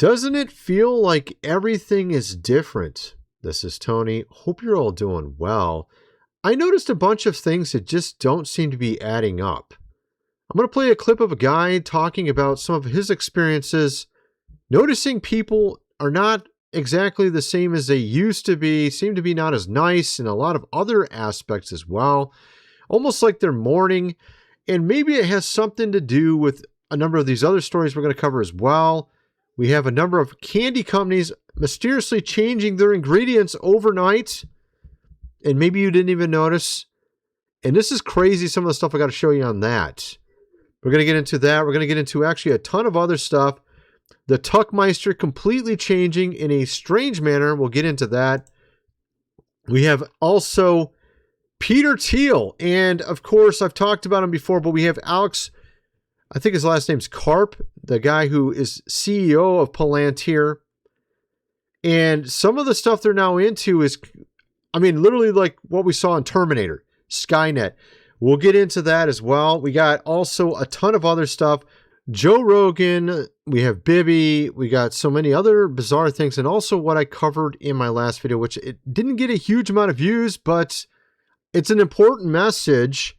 Doesn't it feel like everything is different? This is Tony. Hope you're all doing well. I noticed a bunch of things that just don't seem to be adding up. I'm going to play a clip of a guy talking about some of his experiences, noticing people are not exactly the same as they used to be, seem to be not as nice in a lot of other aspects as well, almost like they're mourning. And maybe it has something to do with a number of these other stories we're going to cover as well. We have a number of candy companies mysteriously changing their ingredients overnight, and maybe you didn't even notice. And this is crazy, some of the stuff I got to show you on that. We're going to get into that. We're going to get into actually a ton of other stuff. The Tuckmeister completely changing in a strange manner. We'll get into that. We have also Peter Thiel. And of course, I've talked about him before, but we have Alex, I think his last name's Karp, the guy who is CEO of Palantir. And some of the stuff they're now into is, I mean, literally like what we saw in Terminator, Skynet. We'll get into that as well. We got also a ton of other stuff. Joe Rogan, we have Bibby, we got so many other bizarre things, and also what I covered in my last video, which it didn't get a huge amount of views, but it's an important message.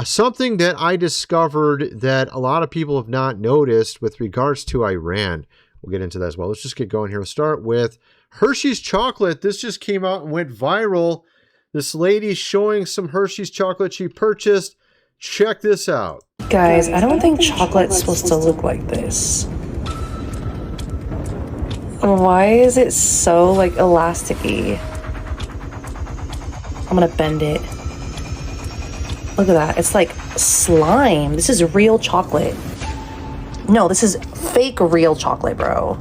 Something that I discovered that a lot of people have not noticed with regards to Iran. We'll get into that as well. Let's just get going here. We'll start with Hershey's chocolate. This just came out and went viral. This lady showing some Hershey's chocolate she purchased. Check this out. Guys, I don't think chocolate's supposed to look like this. Why is it so like elasticy? I'm gonna bend it. Look at that. It's like slime. This is real chocolate. No, this is fake real chocolate, bro.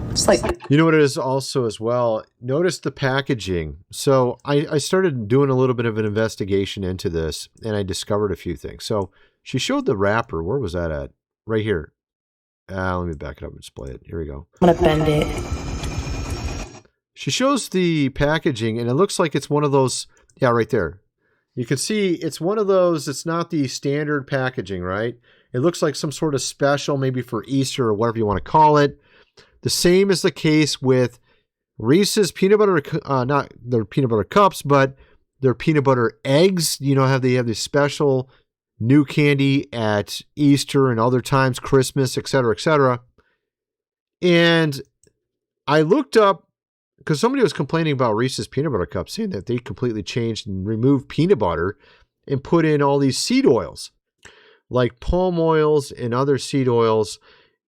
It's like... You know what it is also as well? Notice the packaging. So I started doing a little bit of an investigation into this, and I discovered a few things. So she showed the wrapper. Where was that at? Right here. Let me back it up and display it. Here we go. I'm gonna bend it. She shows the packaging, and it looks like it's one of those... Yeah, right there. You can see it's one of those, it's not the standard packaging, right? It looks like some sort of special, maybe for Easter or whatever you want to call it. The same is the case with Reese's peanut butter, not their peanut butter cups, but their peanut butter eggs. You know, they have this special new candy at Easter and other times, Christmas, etc., etc. And I looked up, because somebody was complaining about Reese's peanut butter cups, saying that they completely changed and removed peanut butter and put in all these seed oils, like palm oils and other seed oils.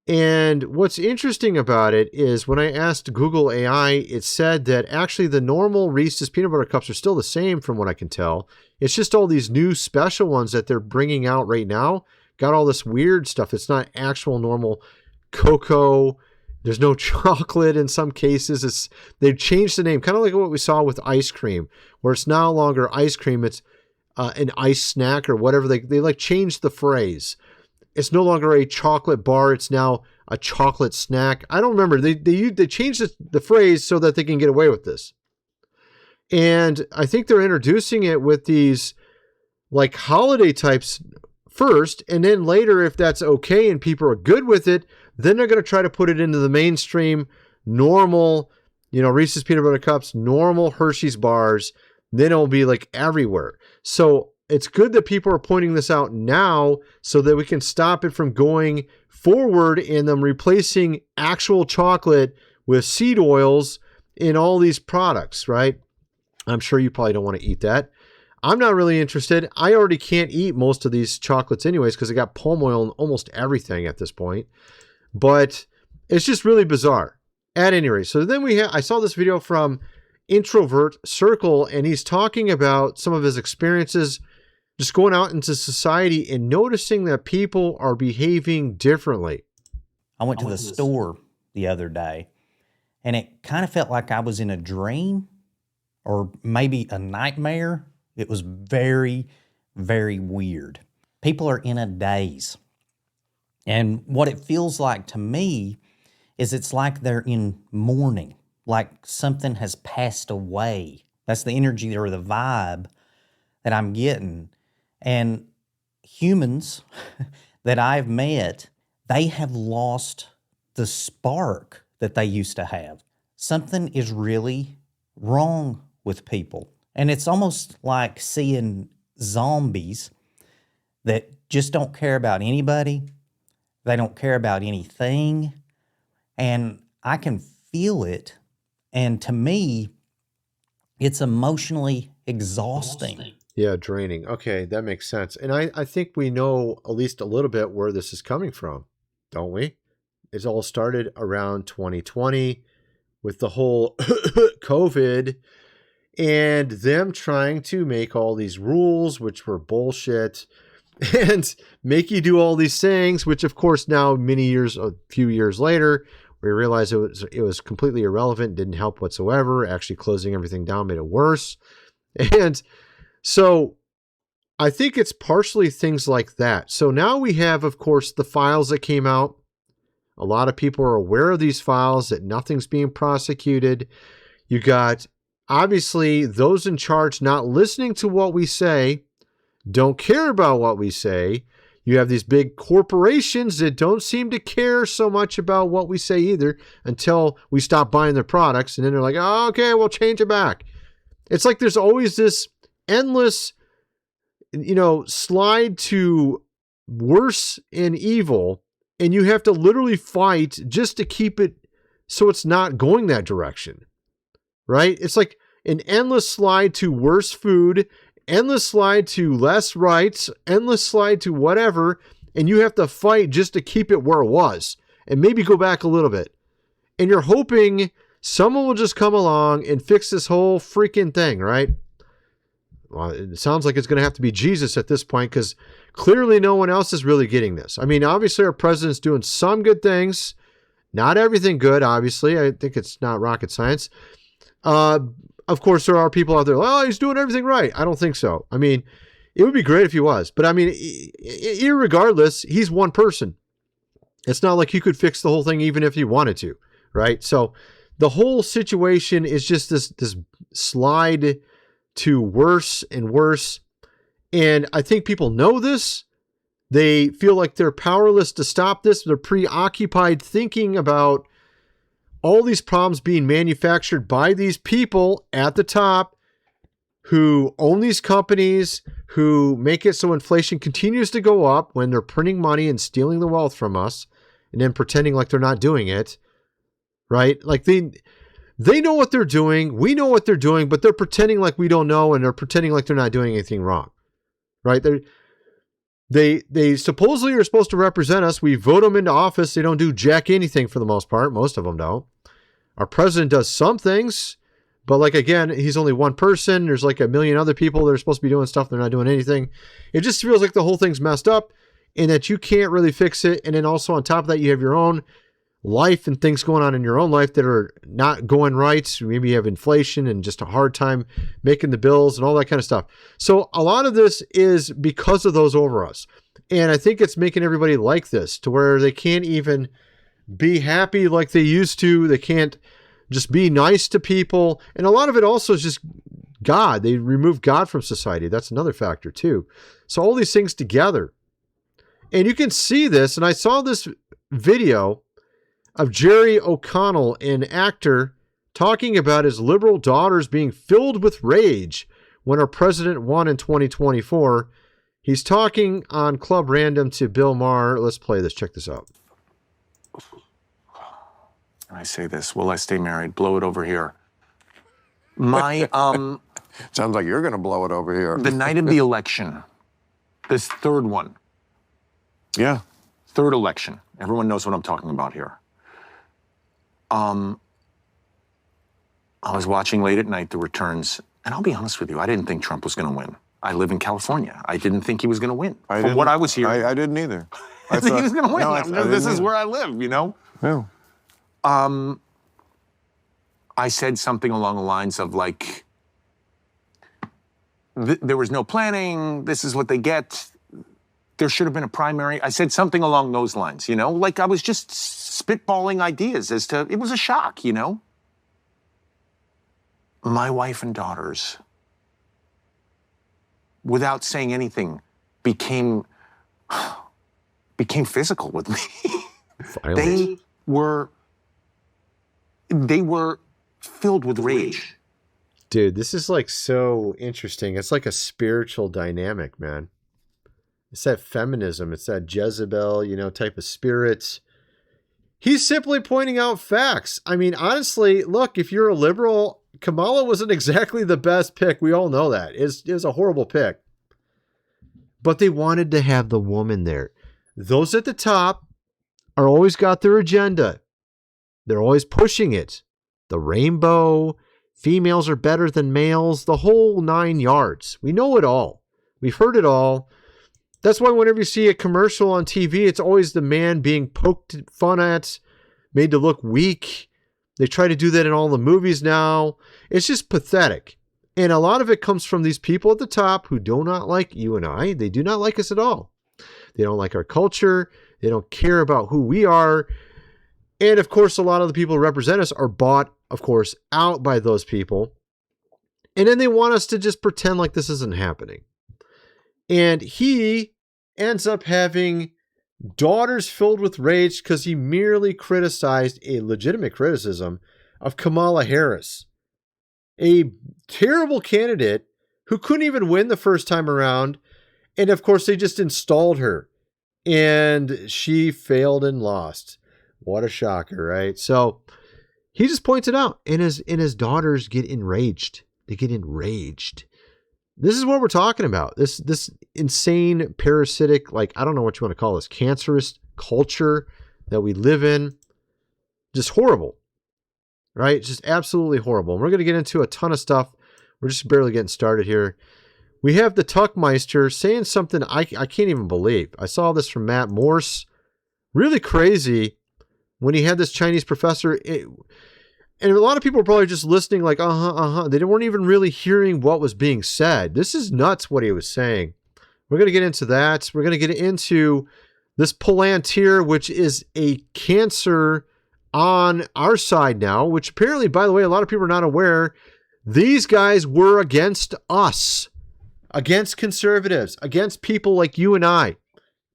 And what's interesting about it is when I asked Google AI, it said that actually the normal Reese's peanut butter cups are still the same from what I can tell. It's just all these new special ones that they're bringing out right now. Got all this weird stuff. It's not actual normal cocoa. There's no chocolate in some cases. They've changed the name, kind of like what we saw with ice cream, where it's no longer ice cream. It's an ice snack or whatever. They like changed the phrase. It's no longer a chocolate bar. It's now a chocolate snack. I don't remember. They changed the phrase so that they can get away with this. And I think they're introducing it with these like holiday types first. And then later, if that's okay and people are good with it, then they're going to try to put it into the mainstream, normal, Reese's peanut butter cups, normal Hershey's bars. Then it'll be like everywhere. So it's good that people are pointing this out now so that we can stop it from going forward and them replacing actual chocolate with seed oils in all these products, right? I'm sure you probably don't want to eat that. I'm not really interested. I already can't eat most of these chocolates anyways because I got palm oil in almost everything at this point. But it's just really bizarre. At any rate, so then I saw this video from Introvert Circle, and he's talking about some of his experiences just going out into society and noticing that people are behaving differently. I went to the store the other day, and it kind of felt like I was in a dream or maybe a nightmare. It was very, very weird. People are in a daze. And what it feels like to me is it's like they're in mourning, like something has passed away. That's the energy or the vibe that I'm getting. And humans that I've met, they have lost the spark that they used to have. Something is really wrong with people. And it's almost like seeing zombies that just don't care about anybody. They don't care about anything. And I can feel it. And to me, it's emotionally exhausting. Yeah, draining. Okay, that makes sense. And I think we know at least a little bit where this is coming from, don't we? It all started around 2020 with the whole COVID and them trying to make all these rules, which were bullshit, and make you do all these things, which of course now a few years later, we realized it was completely irrelevant, didn't help whatsoever. Actually closing everything down made it worse. And so I think it's partially things like that. So now we have, of course, the files that came out. A lot of people are aware of these files, that nothing's being prosecuted. You got, obviously, those in charge not listening to what we say, don't care about what we say. You have these big corporations that don't seem to care so much about what we say either until we stop buying their products. And then they're like, oh, okay, we'll change it back. It's like there's always this endless, slide to worse and evil. And you have to literally fight just to keep it so it's not going that direction, right? It's like an endless slide to worse food, endless slide to less rights, endless slide to whatever, and you have to fight just to keep it where it was and maybe go back a little bit. And you're hoping someone will just come along and fix this whole freaking thing, right? Well, it sounds like it's going to have to be Jesus at this point because clearly no one else is really getting this. I mean, obviously our president's doing some good things, not everything good, obviously. I think it's not rocket science. Of course, there are people out there, oh, he's doing everything right. I don't think so. I mean, it would be great if he was. But I mean, irregardless, he's one person. It's not like he could fix the whole thing even if he wanted to, right? So the whole situation is just this slide to worse and worse. And I think people know this. They feel like they're powerless to stop this. They're preoccupied thinking about all these problems being manufactured by these people at the top who own these companies, who make it so inflation continues to go up when they're printing money and stealing the wealth from us and then pretending like they're not doing it, right? Like they know what they're doing. We know what they're doing, but they're pretending like we don't know, and they're pretending like they're not doing anything wrong, right? They supposedly are supposed to represent us. We vote them into office. They don't do jack anything for the most part. Most of them don't. Our president does some things, but like, again, he's only one person. There's like a million other people that are supposed to be doing stuff. They're not doing anything. It just feels like the whole thing's messed up and that you can't really fix it. And then also on top of that, you have your own life and things going on in your own life that are not going right. Maybe you have inflation and just a hard time making the bills and all that kind of stuff. So a lot of this is because of those over us. And I think it's making everybody like this to where they can't even be happy like they used to. They can't just be nice to people. And a lot of it also is just God. They remove God from society. That's another factor too. So all these things together. And you can see this. And I saw this video of Jerry O'Connell, an actor, talking about his liberal daughters being filled with rage when our president won in 2024. He's talking on Club Random to Bill Maher. Let's play this. Check this out. I say this, will I stay married? Blow it over here. My, Sounds like you're going to blow it over here. the night of the election, this third one, Yeah. third election, everyone knows what I'm talking about here. I was watching late at night the returns, and I'll be honest with you, I didn't think Trump was going to win. I live in California. I didn't think he was going to win. From what I was hearing, I didn't either. I think he was going to win. No, I This didn't is where I live, you know? Yeah. I said something along the lines of like, there was no planning, this is what they get, there should have been a primary. I said something along those lines, you know? Like I was just spitballing ideas as to, it was a shock, you know? My wife and daughters, without saying anything, became physical with me. Violent. They were filled with rage. Dude, this is like so interesting. It's like a spiritual dynamic, man. It's that feminism. It's that Jezebel, type of spirit. He's simply pointing out facts. I mean, honestly, look, if you're a liberal, Kamala wasn't exactly the best pick. We all know that. It was a horrible pick. But they wanted to have the woman there. Those at the top are always got their agenda. They're always pushing it. The rainbow, females are better than males, the whole 9 yards. We know it all. We've heard it all. That's why whenever you see a commercial on TV, it's always the man being poked fun at, made to look weak. They try to do that in all the movies now. It's just pathetic. And a lot of it comes from these people at the top who do not like you and I. They do not like us at all. They don't like our culture. They don't care about who we are. And of course, a lot of the people who represent us are bought, of course, out by those people. And then they want us to just pretend like this isn't happening. And he ends up having daughters filled with rage because he merely criticized a legitimate criticism of Kamala Harris, a terrible candidate who couldn't even win the first time around. And of course, they just installed her and she failed and lost. What a shocker, right? So he just points it out, and his daughters get enraged. They get enraged. This is what we're talking about. This insane parasitic, like, I don't know what you want to call this, cancerous culture that we live in. Just horrible, right? Just absolutely horrible. And we're going to get into a ton of stuff. We're just barely getting started here. We have the Tuckmeister saying something I can't even believe. I saw this from Matt Morse. Really crazy when he had this Chinese professor. And a lot of people were probably just listening like, They weren't even really hearing what was being said. This is nuts what he was saying. We're going to get into that. We're going to get into this Palantir, which is a cancer on our side now, which apparently, by the way, a lot of people are not aware. These guys were against us, against conservatives, against people like you and I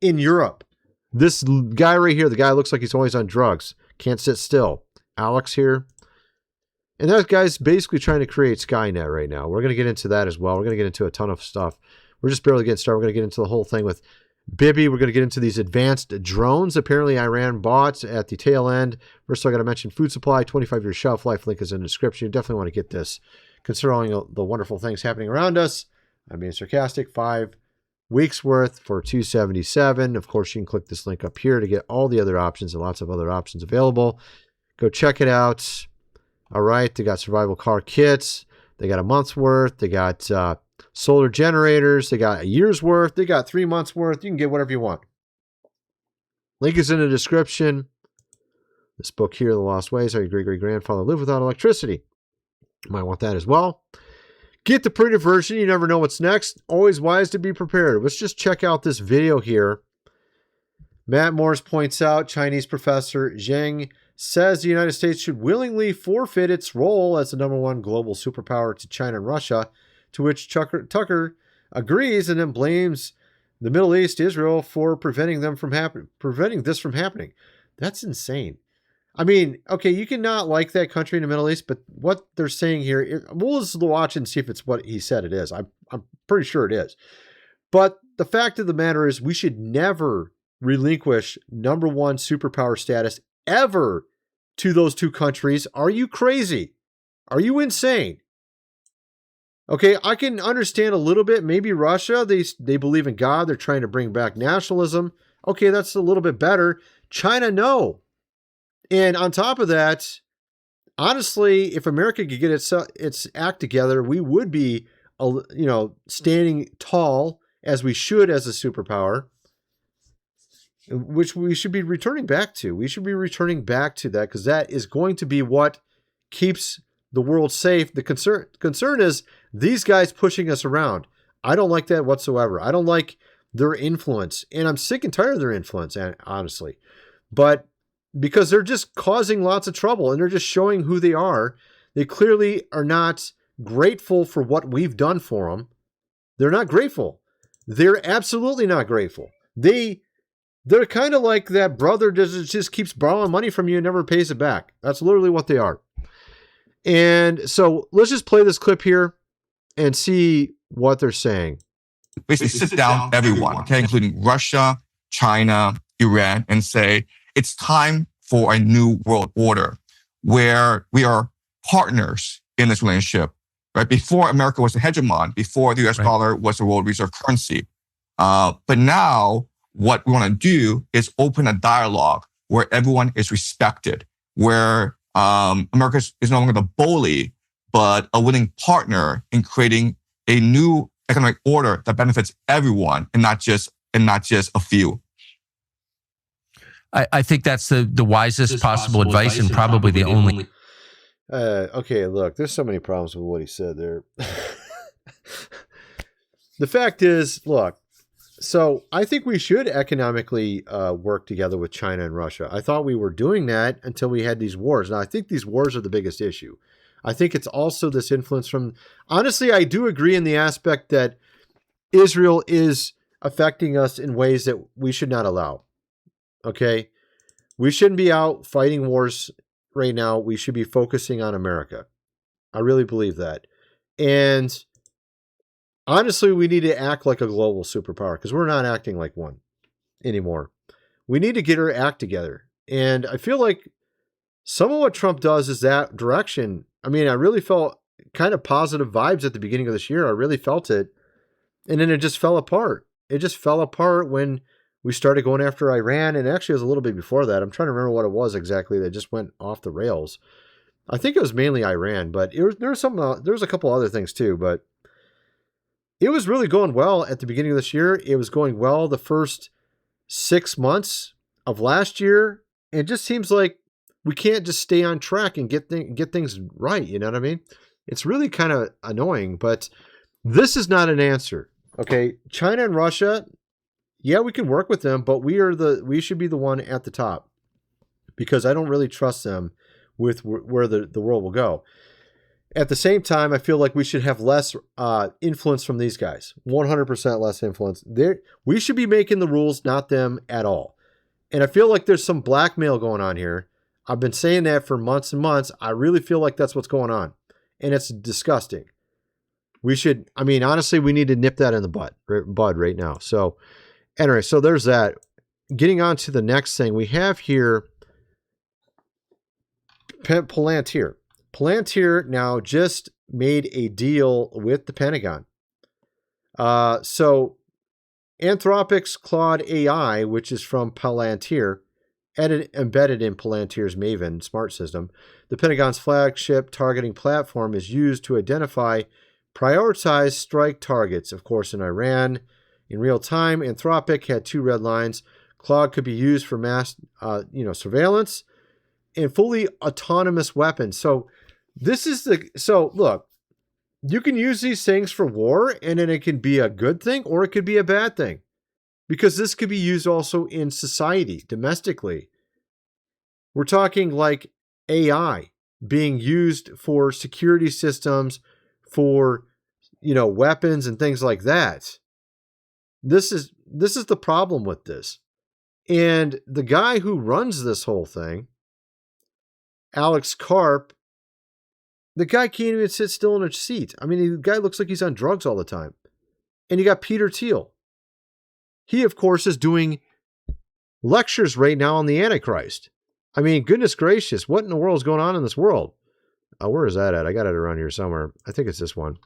in Europe. This guy right here, the guy looks like he's always on drugs. Can't sit still. Alex here. And that guy's basically trying to create Skynet right now. We're going to get into that as well. We're going to get into a ton of stuff. We're just barely getting started. We're going to get into the whole thing with Bibi. We're going to get into these advanced drones. Apparently, Iran bought at the tail end. First, I got to mention food supply, 25-year shelf life. Link is in the description. You definitely want to get this, considering the wonderful things happening around us. I'm being sarcastic. 5 weeks worth for $277. Of course, you can click this link up here to get all the other options and lots of other options available. Go check it out. All right, they got survival car kits. They got a month's worth. They got solar generators. They got a year's worth. They got 3 months worth. You can get whatever you want. Link is in the description. This book here, The Lost Ways, How Your Great-Great-Grandfather Lived Without Electricity. You might want that as well. Get the printed version. You never know what's next. Always wise to be prepared. Let's just check out this video here. Matt Morse points out Chinese professor Zheng says the United States should willingly forfeit its role as the #1 global superpower to China and Russia, to which Tucker agrees and then blames the Middle East, Israel, for preventing this from happening. That's insane. I mean, okay, you can not like that country in the Middle East, but what they're saying here, we'll just watch and see if it's what he said it is. I'm pretty sure it is. But the fact of the matter is we should never relinquish #1 superpower status ever to those two countries. Are you crazy? Are you insane? Okay, I can understand a little bit. Maybe Russia, they believe in God. They're trying to bring back nationalism. Okay, that's a little bit better. China, no. And on top of that, honestly, if America could get its act together, we would be, standing tall as we should as a superpower, which we should be returning back to. We should be returning back to that because that is going to be what keeps the world safe. The concern is these guys pushing us around. I don't like that whatsoever. I don't like their influence, and I'm sick and tired of their influence, honestly. But because they're just causing lots of trouble and they're just showing who they are, they clearly are not grateful for what we've done for them. They're not grateful. They're absolutely not grateful. They They're kind of like that brother just keeps borrowing money from you and never pays it back. That's literally what they are. And so let's just play this clip here and see what they're saying. Basically sit down everyone, okay, including Russia, China, Iran, and say, it's time for a new world order where we are partners in this relationship, right? Before America was the hegemon, before the US dollar was the world reserve currency. But now what we want to do is open a dialogue where everyone is respected, where America is no longer the bully, but a willing partner in creating a new economic order that benefits everyone and not just a few. I think that's the wisest possible advice and probably the only. Okay, look, there's so many problems with what he said there. The fact is, look, so I think we should economically work together with China and Russia. I thought we were doing that until we had these wars. Now, I think these wars are the biggest issue. I think it's also this influence from, honestly, I do agree in the aspect that Israel is affecting us in ways that we should not allow. Okay? We shouldn't be out fighting wars right now. We should be focusing on America. I really believe that. And honestly, we need to act like a global superpower because we're not acting like one anymore. We need to get our act together. And I feel like some of what Trump does is that direction. I mean, I really felt kind of positive vibes at the beginning of this year. I really felt it. And then it just fell apart. It just fell apart when we started going after Iran. And actually, it was a little bit before that. I'm trying to remember what it was exactly that just went off the rails. I think it was mainly Iran, but there was a couple other things too. But it was really going well at the beginning of this year. It was going well the first 6 months of last year. It just seems like we can't just stay on track and get things right. You know what I mean? It's really kind of annoying, but this is not an answer. Okay. China and Russia, yeah, we can work with them, but we should be the one at the top because I don't really trust them with where the world will go. At the same time, I feel like we should have less influence from these guys. 100% less influence. We should be making the rules, not them at all. And I feel like there's some blackmail going on here. I've been saying that for months and months. I really feel like that's what's going on. And it's disgusting. Honestly, we need to nip that in the bud right now. So anyway, so there's that. Getting on to the next thing we have here, Palantir. Palantir now just made a deal with the Pentagon. So Anthropic's Claude AI, which is from Palantir, embedded in Palantir's Maven smart system, the Pentagon's flagship targeting platform, is used to identify prioritized strike targets, of course, in Iran. In real time, Anthropic had 2 red lines. Claude could be used for mass surveillance and fully autonomous weapons. So look, you can use these things for war, and then it can be a good thing or it could be a bad thing. Because this could be used also in society, domestically. We're talking like AI being used for security systems, for, weapons and things like that. This is the problem with this. And the guy who runs this whole thing, Alex Karp, the guy can't even sit still in a seat. I mean, the guy looks like he's on drugs all the time. And you got Peter Thiel. He, of course, is doing lectures right now on the Antichrist. I mean, goodness gracious, what in the world is going on in this world? Where is that at? I got it around here somewhere. I think it's this one.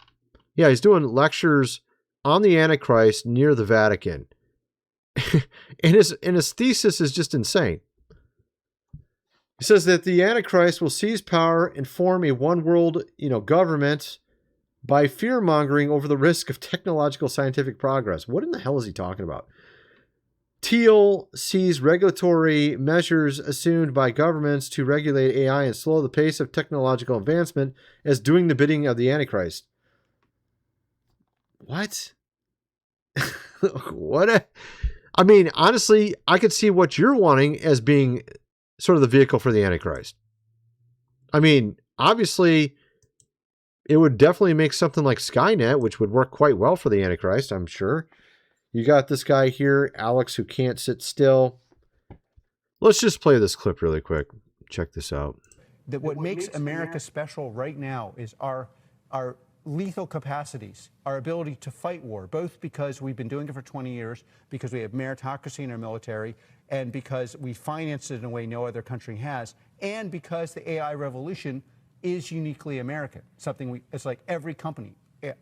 Yeah, he's doing lectures on the Antichrist near the Vatican. and his thesis is just insane. He says that the Antichrist will seize power and form a one world, government by fear-mongering over the risk of technological scientific progress. What in the hell is he talking about? Thiel sees regulatory measures assumed by governments to regulate AI and slow the pace of technological advancement as doing the bidding of the Antichrist. What? Honestly, I could see what you're wanting as being sort of the vehicle for the Antichrist. Obviously, it would definitely make something like Skynet, which would work quite well for the Antichrist, I'm sure. You got this guy here, Alex, who can't sit still. Let's just play this clip really quick. Check this out. That what makes America special right now is our lethal capacities, our ability to fight war, both because we've been doing it for 20 years, because we have meritocracy in our military, and because we finance it in a way no other country has, and because the AI revolution is uniquely American. It's like every company,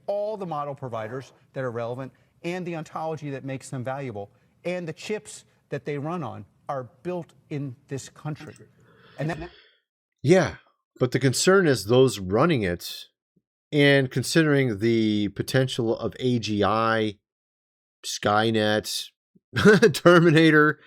all the model providers that are relevant, and the ontology that makes them valuable, and the chips that they run on are built in this country. And that, yeah, but the concern is those running it, and considering the potential of AGI, Skynet, Terminator,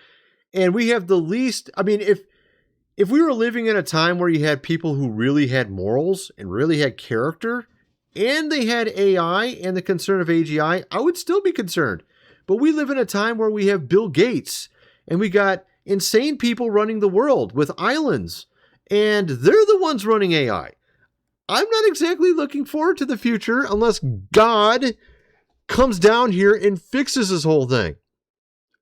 and we have the least, I mean, if we were living in a time where you had people who really had morals and really had character, and they had AI and the concern of AGI, I would still be concerned. But we live in a time where we have Bill Gates, and we got insane people running the world with islands, and they're the ones running AI. I'm not exactly looking forward to the future unless God comes down here and fixes this whole thing.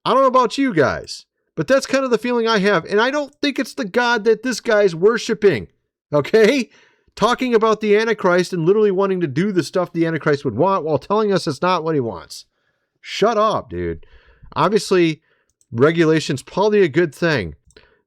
I don't know about you guys, but that's kind of the feeling I have. And I don't think it's the God that this guy's worshiping. Okay? Talking about the Antichrist and literally wanting to do the stuff the Antichrist would want while telling us it's not what he wants. Shut up, dude. Obviously, regulation's probably a good thing.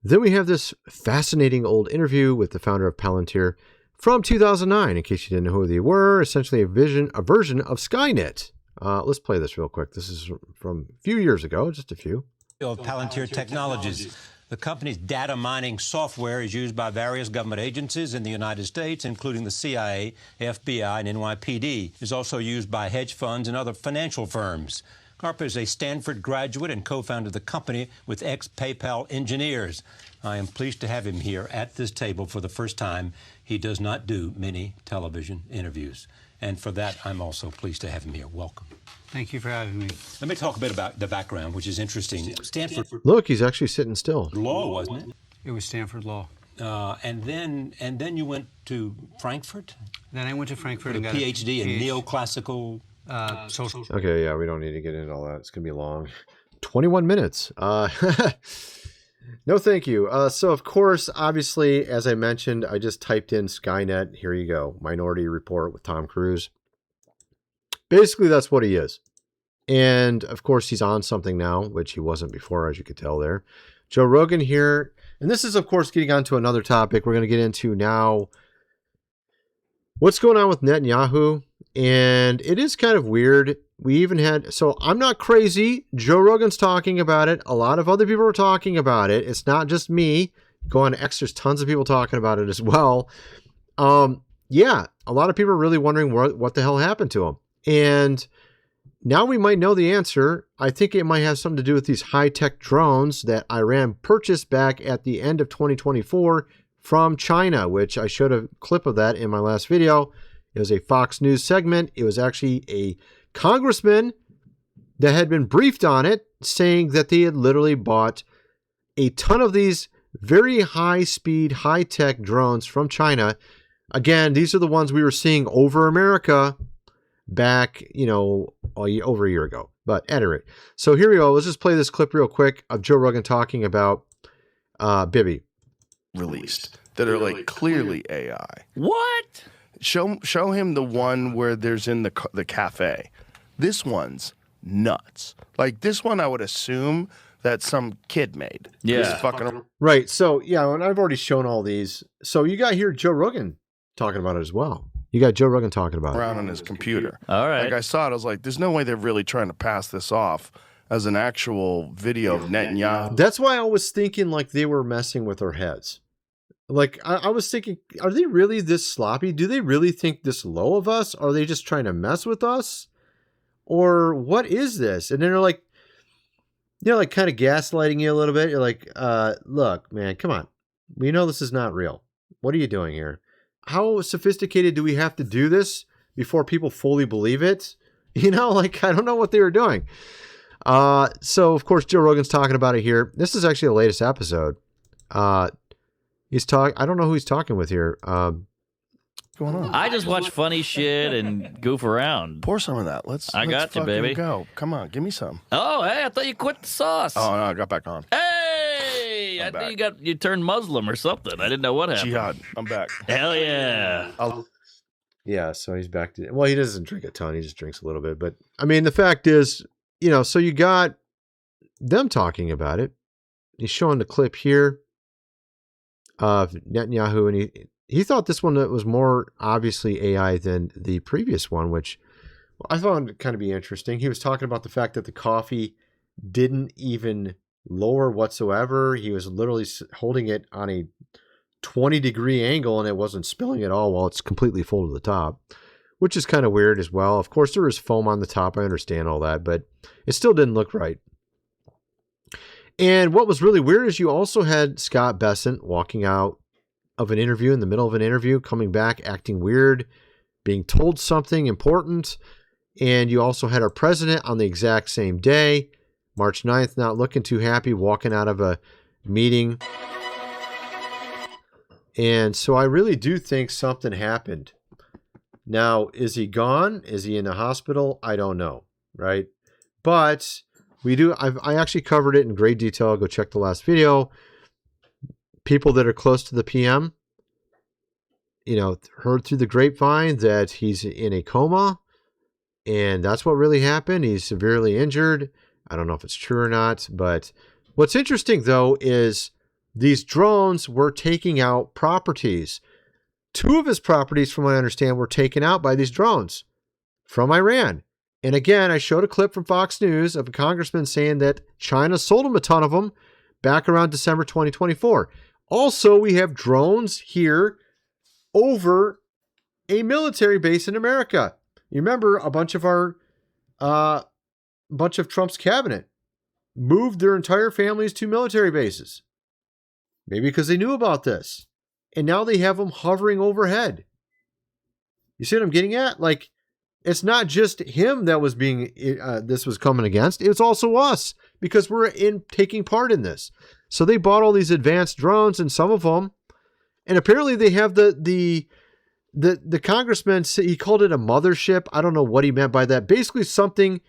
Then we have this fascinating old interview with the founder of Palantir from 2009, in case you didn't know who they were, essentially a version of Skynet. Let's play this real quick. This is from a few years ago, just a few. Of Palantir Technologies. The company's data mining software is used by various government agencies in the United States, including the CIA, FBI, and NYPD. It is also used by hedge funds and other financial firms. Carper is a Stanford graduate and co-founded the company with ex-PayPal engineers. I am pleased to have him here at this table for the first time. He does not do many television interviews. And for that, I'm also pleased to have him here. Welcome. thank you for having me. Let me talk a bit about the background, which is interesting. Stanford Look, he's actually sitting still. law, wasn't it? It was Stanford Law. And then you went to Frankfurt, Then I went to Frankfurt and a got PhD in neoclassical. social. Okay, yeah, we don't need to get into all that. It's going to be long. 21 minutes. No, thank you. So, of course, obviously, as I mentioned, I just typed in Skynet. Here you go. Minority Report with Tom Cruise. Basically, that's what he is. And, of course, he's on something now, which he wasn't before, as you could tell there. Joe Rogan here. And this is, of course, getting on to another topic we're going to get into now. What's going on with Netanyahu? And it is kind of weird. We even had, so I'm not crazy. Joe Rogan's talking about it. A lot of other people are talking about it. It's not just me. Go on X, there's tons of people talking about it as well. Yeah, a lot of people are really wondering what the hell happened to him. And now we might know the answer. I think it might have something to do with these high-tech drones that Iran purchased back at the end of 2024 from China, which I showed a clip of that in my last video. It was a Fox News segment. It was actually a congressman that had been briefed on it, saying that they had literally bought a ton of these very high-speed, high-tech drones from China. Again, these are the ones we were seeing over America back, over a year ago. But at any rate, so here we go. Let's just play this clip real quick of Joe Rogan talking about Bibi. Released that are like clearly AI. What? Show him the one where there's in the cafe. This one's nuts. Like this one, I would assume that some kid made. Yeah. Just fucking Right. So yeah, and I've already shown all these. So you got here Joe Rogan talking about it as well. You got Joe Rogan talking about around it on his computer. All right. Like I saw it, I was like, there's no way they're really trying to pass this off as an actual video of Netanyahu. That's why I was thinking like they were messing with our heads. Like I was thinking, are they really this sloppy? Do they really think this low of us? Are they just trying to mess with us? Or what is this? And then they're like, like kind of gaslighting you a little bit. You're like, look, man, come on. We know this is not real. What are you doing here? How sophisticated do we have to do this before people fully believe it? I don't know what they were doing. So of course, Joe Rogan's talking about it here. This is actually the latest episode. I don't know who he's talking with here. going on? I just watch funny shit and goof around. Pour some of that. I got you, baby. Go. Come on, give me some. Oh, hey, I thought you quit the sauce. Oh no, I got back on. Hey, I think you turned Muslim or something. I didn't know what happened. Jihad. I'm back. Hell yeah. Yeah, so he's back to, well, he doesn't drink a ton, he just drinks a little bit. But I mean, the fact is, so you got them talking about it. He's showing the clip here of Netanyahu, and he thought this one was more obviously AI than the previous one, which I found kind of be interesting. He was talking about the fact that the coffee didn't even lower whatsoever. He was literally holding it on a 20-degree angle, and it wasn't spilling at all while it's completely full to the top, which is kind of weird as well. Of course, there is foam on the top. I understand all that, but it still didn't look right. And what was really weird is you also had Scott Bessent walking out of an interview, in the middle of an interview, coming back, acting weird, being told something important. And you also had our president on the exact same day, March 9th, not looking too happy, walking out of a meeting. And so I really do think something happened. Now, is he gone? Is he in the hospital? I don't know, right? But I actually covered it in great detail. Go check the last video. People that are close to the PM, heard through the grapevine that he's in a coma, and that's what really happened. He's severely injured. I don't know if it's true or not, but what's interesting, though, is these drones were taking out properties. 2 of his properties, from what I understand, were taken out by these drones from Iran. And again, I showed a clip from Fox News of a congressman saying that China sold him a ton of them back around December 2024. Also, we have drones here over a military base in America. You remember a bunch of Trump's cabinet moved their entire families to military bases. Maybe because they knew about this. And now they have them hovering overhead. You see what I'm getting at? Like, it's not just him that was this was coming against. It's also us, because we're taking part in this. So they bought all these advanced drones, and some of them, and apparently they have the congressman, he called it a mothership. I don't know what he meant by that. Basically, something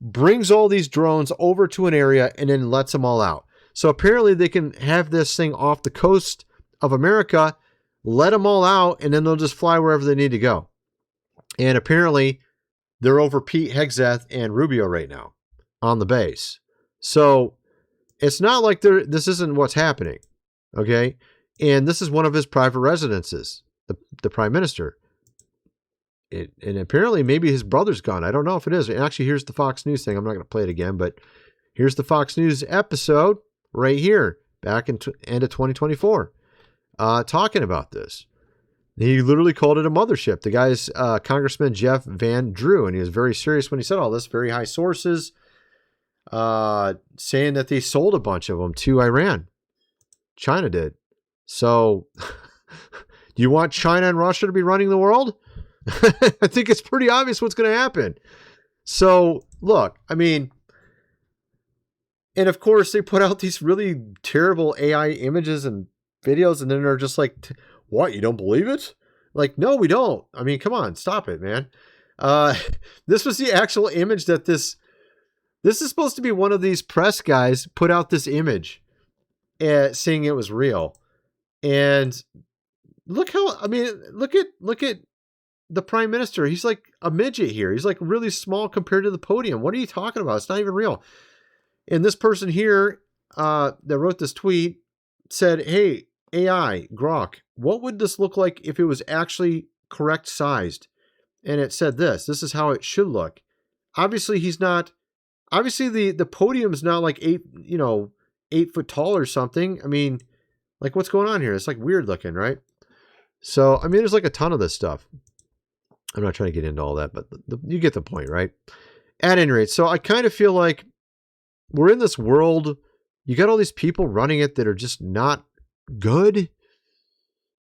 brings all these drones over to an area and then lets them all out. So apparently they can have this thing off the coast of America, let them all out, and then they'll just fly wherever they need to go. And apparently they're over Pete Hegseth and Rubio right now on the base. So it's not like this isn't what's happening. Okay. And this is one of his private residences, the prime minister. And apparently maybe his brother's gone. I don't know if it is. And actually, here's the Fox News thing. I'm not going to play it again, but here's the Fox News episode right here, back in end of 2024, talking about this. He literally called it a mothership. The guy's Congressman Jeff Van Drew, and he was very serious when he said all this. Very high sources saying that they sold a bunch of them to Iran. China did. So, do you want China and Russia to be running the world? I think it's pretty obvious what's going to happen. So, look, I mean, and of course, they put out these really terrible AI images and videos, and then they're just like, what, you don't believe it? Like, no, we don't. I mean, come on, stop it, man. This was the actual image that this is supposed to be one of these press guys put out this image saying it was real. And look at the prime minister. He's like a midget here. He's like really small compared to the podium. What are you talking about? It's not even real. And this person here that wrote this tweet said, hey, AI, Grok, what would this look like if it was actually correct sized? And it said this is how it should look. Obviously, the podium's not like 8 foot tall or something. I mean, like, what's going on here? It's like weird looking, right? So, I mean, there's like a ton of this stuff. I'm not trying to get into all that, but you get the point, right? At any rate, so I kind of feel like we're in this world. You got all these people running it that are just not good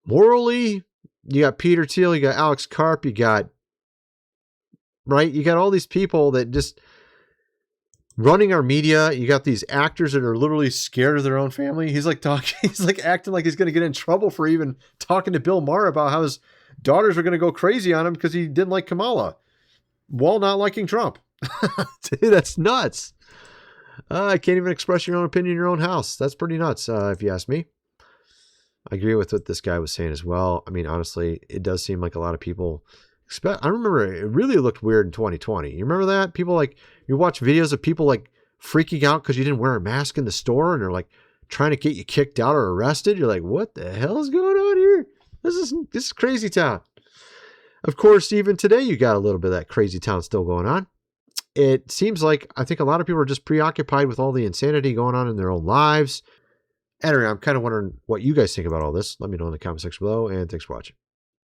morally. You got Peter Thiel, you got Alex Karp, you got all these people that just running our media. You got these actors that are literally scared of their own family. He's like talking, he's like acting like he's going to get in trouble for even talking to Bill Maher about how his daughters are going to go crazy on him because he didn't like Kamala while not liking Trump. Dude, that's nuts. I can't even express your own opinion in your own house. That's pretty nuts, if you ask me. I agree with what this guy was saying as well. I mean, honestly, it does seem like a lot of people I remember it really looked weird in 2020. You remember that? People like, you watch videos of people like freaking out because you didn't wear a mask in the store and they're like trying to get you kicked out or arrested. You're like, what the hell is going on here? This is crazy town. Of course, even today, you got a little bit of that crazy town still going on. It seems like, I think a lot of people are just preoccupied with all the insanity going on in their own lives. Anyway, I'm kind of wondering what you guys think about all this. Let me know in the comment section below, and thanks for watching.